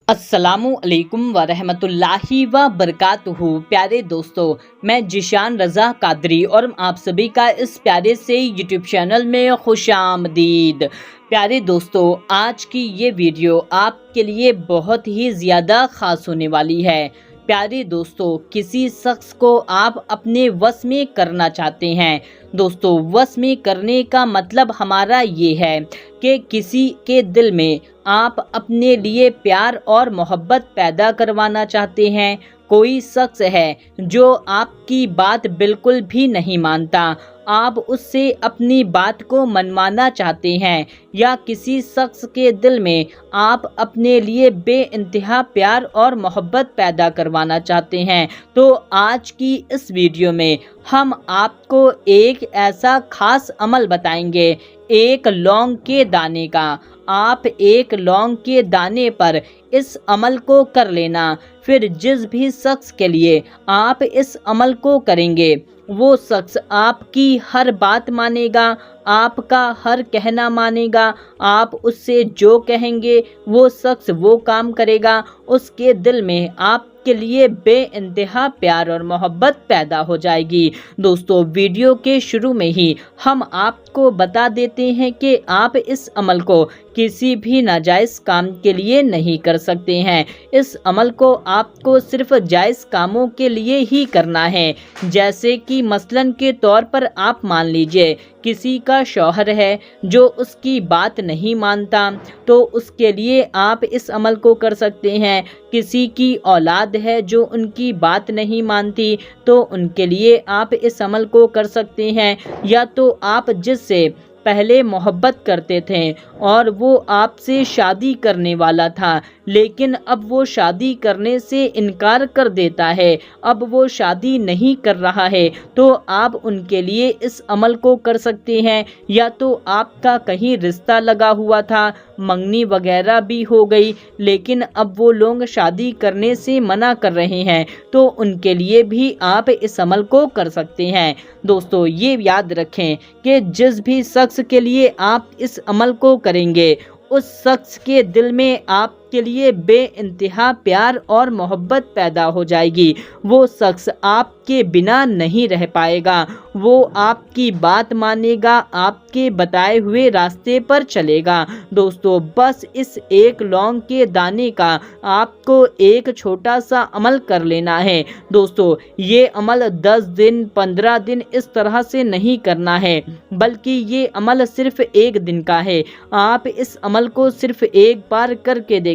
अस्सलामु अलैकुम वरहमतुल्लाहि वबरकातुहू। प्यारे दोस्तों, मैं जिशान रज़ा कादरी और आप सभी का इस प्यारे से यूट्यूब चैनल में खुशामदीद। प्यारे दोस्तों, आज की ये वीडियो आपके लिए बहुत ही ज़्यादा ख़ास होने वाली है। प्यारे दोस्तों, किसी शख्स को आप अपने वश में करना चाहते हैं। दोस्तों, वश में करने का मतलब हमारा ये है कि किसी के दिल में आप अपने लिए प्यार और मोहब्बत पैदा करवाना चाहते हैं। कोई शख्स है जो आपकी बात बिल्कुल भी नहीं मानता, आप उससे अपनी बात को मनवाना चाहते हैं, या किसी शख्स के दिल में आप अपने लिए बेइंतहा प्यार और मोहब्बत पैदा करवाना चाहते हैं, तो आज की इस वीडियो में हम आपको एक ऐसा खास अमल बताएंगे, एक लौंग के दाने का। आप एक लौंग के दाने पर इस अमल को कर लेना। फिर जिस भी शख्स के लिए आप इस अमल को करेंगे, वो शख्स आपकी हर बात मानेगा, आपका हर कहना मानेगा। आप उससे जो कहेंगे वो शख्स वो काम करेगा। उसके दिल में आपके लिए बेइंतहा प्यार और मोहब्बत पैदा हो जाएगी। दोस्तों, वीडियो के शुरू में ही हम आपको बता देते हैं कि आप इस अमल को किसी भी नाजायज़ काम के लिए नहीं कर सकते हैं। इस अमल को आपको सिर्फ जायज़ कामों के लिए ही करना है। जैसे कि मसलन के तौर पर आप मान लीजिए किसी का शौहर है जो उसकी बात नहीं मानता, तो उसके लिए आप इस अमल को कर सकते हैं। किसी की औलाद है जो उनकी बात नहीं मानती, तो उनके लिए आप इस अमल को कर सकते हैं। या तो आप जिससे पहले मोहब्बत करते थे और वो आपसे शादी करने वाला था, लेकिन अब वो शादी करने से इनकार कर देता है, अब वो शादी नहीं कर रहा है, तो आप उनके लिए इस अमल को कर सकते हैं। या तो आपका कहीं रिश्ता लगा हुआ था, मंगनी वगैरह भी हो गई, लेकिन अब वो लोग शादी करने से मना कर रहे हैं, तो उनके लिए भी आप इस अमल को कर सकते हैं। दोस्तों, ये याद रखें कि जिस भी शख्स के लिए आप इस अमल को करेंगे, उस शख्स के दिल में आपके लिए बेइंतहा प्यार और मोहब्बत पैदा हो जाएगी। वो शख्स आपके बिना नहीं रह पाएगा, वो आपकी बात मानेगा, आपके बताए हुए रास्ते पर चलेगा। दोस्तों, बस इस एक लौंग के दाने का आपको एक छोटा सा अमल कर लेना है। दोस्तों, ये अमल 10 दिन 15 दिन इस तरह से नहीं करना है, बल्कि ये अमल सिर्फ एक दिन का है। आप इस अमल को सिर्फ एक बार करके देखें।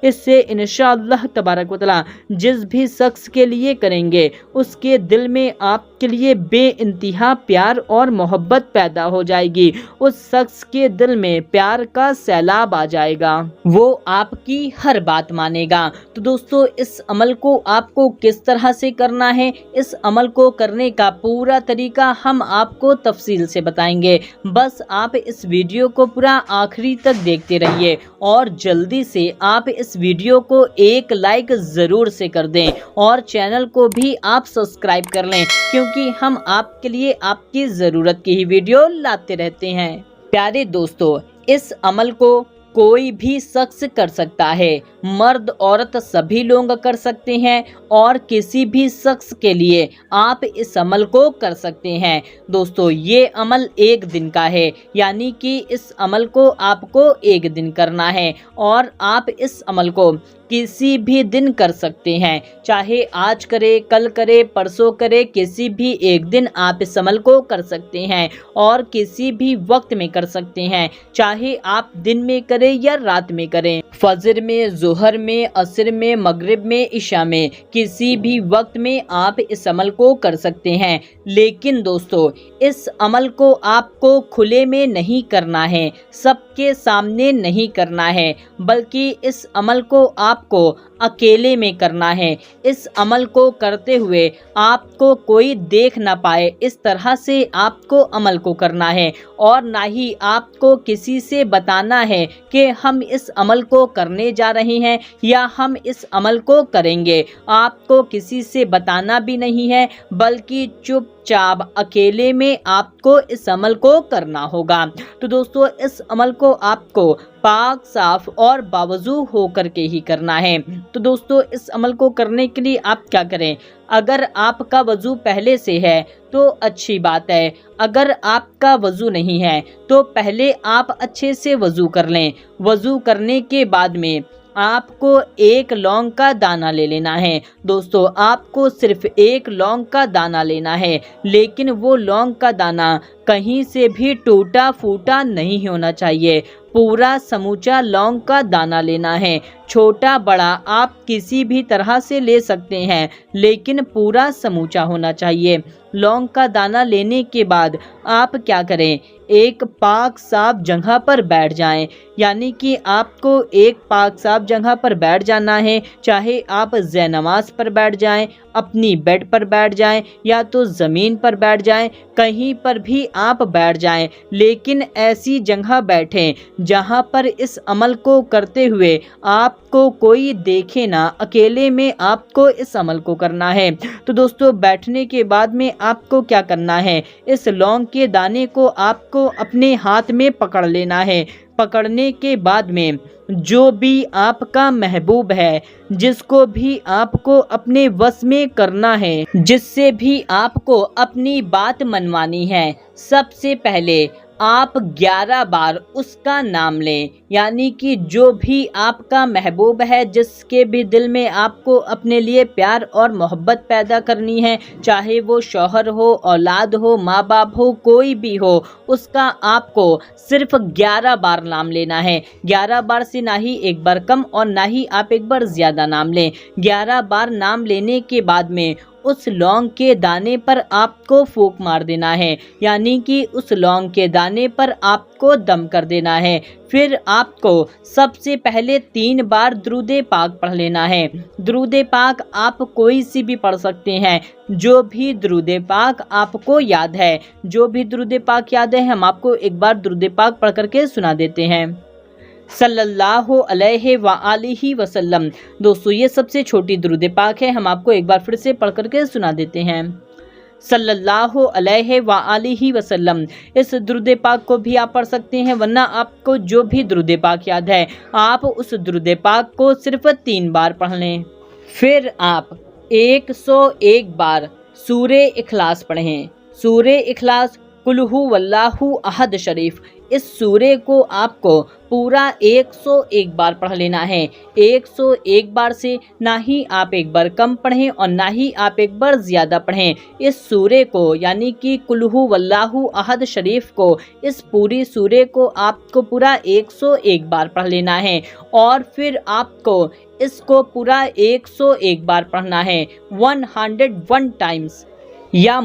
इससे इंशाअल्लाह तबारक व तआला जिस भी शख्स के लिए करेंगे, उसके दिल में आपके लिए बेइंतहा प्यार और मोहब्बत पैदा हो जाएगी। उस शख्स के दिल में प्यार का सैलाब आ जाएगा, वो आपकी हर बात मानेगा। तो दोस्तों, इस अमल को आपको किस तरह से करना है, इस अमल को करने का पूरा तरीका हम आपको तफसील से बताएंगे। बस आप इस वीडियो को पूरा आखिरी तक देखते रहिए और जल्दी से आप इस वीडियो को एक लाइक ज़रूर से कर दें और चैनल को भी आप सब्सक्राइब कर लें, क्योंकि हम आपके लिए आपकी ज़रूरत की ही वीडियो लाते रहते हैं। प्यारे दोस्तों, इस अमल को कोई भी शख्स कर सकता है, मर्द औरत सभी लोग कर सकते हैं, और किसी भी शख्स के लिए आप इस अमल को कर सकते हैं। दोस्तों, ये अमल एक दिन का है, यानी कि इस अमल को आपको एक दिन करना है, और आप इस अमल को किसी भी दिन कर सकते हैं, चाहे आज करे, कल करे, परसों करे, किसी भी एक दिन आप इस अमल को कर सकते हैं, और किसी भी वक्त में कर सकते हैं, चाहे आप दिन में करें या रात में करें, फजर में, ज़ोहर में, असर में, मगरिब में, इशा में, किसी भी वक्त में आप इस अमल को कर सकते हैं। लेकिन दोस्तों, इस अमल को आपको खुले में नहीं करना है, सबके सामने नहीं करना है, बल्कि इस अमल को आपको अकेले में करना है। इस अमल को करते हुए आपको कोई देख ना पाए, इस तरह से आपको अमल को करना है, और ना ही आपको किसी से बताना है कि हम इस अमल को करने जा रहे हैं या हम इस अमल को करेंगे। आपको किसी से बताना भी नहीं है, बल्कि चुपचाप चुपचाप अकेले में आपको इस अमल को करना होगा। तो दोस्तों इस अमल को आपको पाक, साफ और बावजू होकर के ही करना है। तो दोस्तों इस अमल को करने के लिए आप क्या करें, अगर आपका वज़ू पहले से है तो अच्छी बात है, अगर आपका वज़ू नहीं है तो पहले आप अच्छे से वज़ू कर लें। वज़ू करने के बाद में आपको एक लौंग का दाना ले लेना है। दोस्तों आपको सिर्फ एक लौंग का दाना लेना है, लेकिन वो लौंग का दाना कहीं से भी टूटा फूटा नहीं होना चाहिए। पूरा समूचा लौंग का दाना लेना है। छोटा बड़ा आप किसी भी तरह से ले सकते हैं, लेकिन पूरा समूचा होना चाहिए। लौंग का दाना लेने के बाद आप क्या करें, एक पाक साफ जगह पर बैठ जाएं। यानी कि आपको एक पाक साफ जगह पर बैठ जाना है। चाहे आप ज़ैनमाज़ पर बैठ जाएं, अपनी बेड पर बैठ जाएं, या तो ज़मीन पर बैठ जाएं, कहीं पर भी आप बैठ जाएं, लेकिन ऐसी जगह बैठें जहां पर इस अमल को करते हुए आपको कोई देखे ना। अकेले में आपको इस अमल को करना है। तो दोस्तों बैठने के बाद में आपको क्या करना है, इस लौंग के दाने को आपको अपने हाथ में पकड़ लेना है। पकड़ने के बाद में जो भी आपका महबूब है, जिसको भी आपको अपने वश में करना है, जिससे भी आपको अपनी बात मनवानी है, सबसे पहले आप 11 बार उसका नाम लें। यानी कि जो भी आपका महबूब है, जिसके भी दिल में आपको अपने लिए प्यार और मोहब्बत पैदा करनी है, चाहे वो शौहर हो, औलाद हो, माँ बाप हो, कोई भी हो, उसका आपको सिर्फ 11 बार नाम लेना है। 11 बार से ना ही एक बार कम और ना ही आप एक बार ज़्यादा नाम लें। 11 बार नाम लेने के बाद में उस लौंग के दाने पर आपको फूंक मार देना है। यानी कि उस लौंग के दाने पर आपको दम कर देना है। फिर आपको सबसे पहले 3 बार दुरूद पाक पढ़ लेना है। दुरूद पाक आप कोई सी भी पढ़ सकते हैं, जो भी दुरूद पाक आपको याद है। जो भी दुरूद पाक याद है हम आपको एक बार दुरूद पाक पढ़ करके सुना देते हैं। सल्लल्लाहु अलैहि व आलिहि वसल्लम। दोस्तों ये सबसे छोटी दुरूद पाक है, हम आपको एक बार फिर से पढ़ करके सुना देते हैं। सल्लल्लाहु अलैहि व आलिहि वसल्लम। इस दुरूद पाक को भी आप पढ़ सकते हैं, वरना आपको जो भी दुरूद पाक याद है आप उस दुरूद पाक को सिर्फ 3 बार पढ़ लें। फिर आप 101 बार सूरे इखलास पढ़ें। सूरे इखलास कुल हु वल्लाहु अहद शरीफ, इस सूरे को आपको पूरा 101 बार पढ़ लेना है। 101 बार से ना ही आप एक बार कम पढ़ें और ना ही आप एक बार ज़्यादा पढ़ें। इस सूरे को यानी कि कुल हु वल्लाहु अहद शरीफ को, इस पूरी सूरे को आपको पूरा 101 बार पढ़ लेना है। और फिर आपको इसको पूरा 101 बार पढ़ना है, 101 टाइम्स। या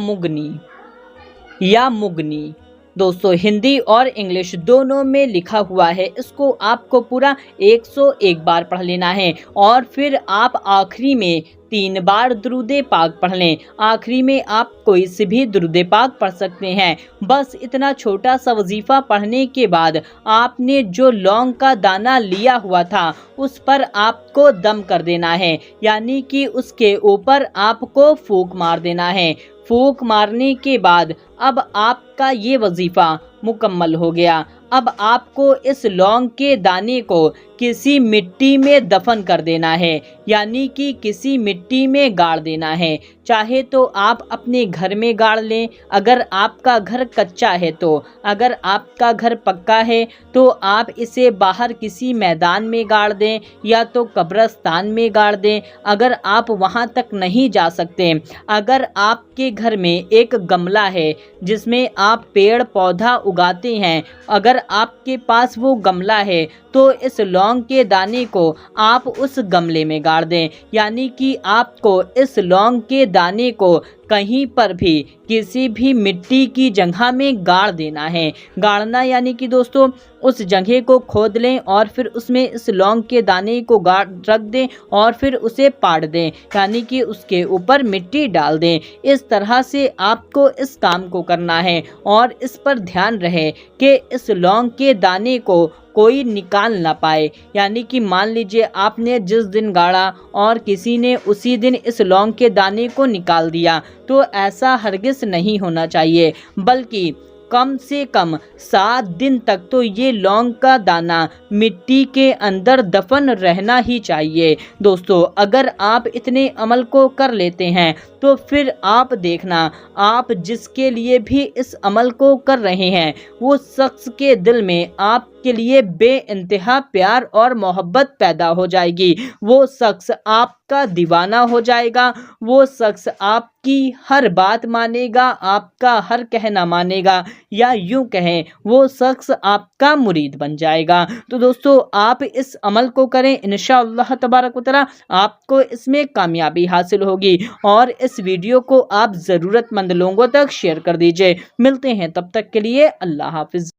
मुगनी दोस्तों हिंदी और इंग्लिश दोनों में लिखा हुआ है। इसको आपको पूरा 101 बार पढ़ लेना है। और फिर आप आखिरी में 3 बार दुरूद पाक पढ़ लें। आखिरी में आप कोई से भी दुरूद पाक पढ़ सकते हैं। बस इतना छोटा सा वजीफ़ा पढ़ने के बाद आपने जो लौंग का दाना लिया हुआ था उस पर आपको दम कर देना है। यानी कि उसके ऊपर आपको फूंक मार देना है। फूंक मारने के बाद अब आपका ये वजीफ़ा मुकम्मल हो गया। अब आपको इस लौंग के दाने को किसी मिट्टी में दफन कर देना है, यानी कि किसी मिट्टी में गाड़ देना है। चाहे तो आप अपने घर में गाड़ लें, अगर आपका घर कच्चा है तो। अगर आपका घर पक्का है तो आप इसे बाहर किसी मैदान में गाड़ दें या तो कब्रिस्तान में गाड़ दें, अगर आप वहां तक नहीं जा सकते। अगर आपके घर में एक गमला है जिसमें आप पेड़ पौधा उगाते हैं, अगर आपके पास वो गमला है तो इस लौंग के दाने को आप उस गमले में गाड़ दें। यानी कि आपको इस लौंग के दाने को कहीं पर भी किसी भी मिट्टी की जगह में गाड़ देना है। गाड़ना यानी कि दोस्तों उस जगह को खोद लें और फिर उसमें इस लौंग के दाने को रख दें और फिर उसे पाड़ दें, यानी कि उसके ऊपर मिट्टी डाल दें। इस तरह से आपको इस काम को करना है और इस पर ध्यान रहे कि इस लौंग के दाने को कोई निकाल ना पाए। यानी कि मान लीजिए आपने जिस दिन गाड़ा और किसी ने उसी दिन इस लौंग के दाने को निकाल दिया تو ایسا ہرگز نہیں ہونا چاہیے، بلکہ کم سے کم 7 دن تک تو یہ لونگ کا دانہ مٹی کے اندر دفن رہنا ہی چاہیے۔ دوستو اگر آپ اتنے عمل کو کر لیتے ہیں تو پھر آپ دیکھنا، آپ جس کے لیے بھی اس عمل کو کر رہے ہیں وہ شخص کے دل میں آپ کے لیے بے انتہا پیار اور محبت پیدا ہو جائے گی۔ وہ شخص آپ کا دیوانہ ہو جائے گا، وہ شخص آپ کی ہر بات مانے گا، آپ کا ہر کہنا مانے گا، یا یوں کہیں وہ شخص آپ کا مرید بن جائے گا۔ تو دوستو آپ اس عمل کو کریں، انشاءاللہ تبارک و تعالی آپ کو اس میں کامیابی حاصل ہوگی، اور اس ویڈیو کو آپ ضرورت مند لوگوں تک شیئر کر دیجئے۔ ملتے ہیں تب تک کے لیے، اللہ حافظ۔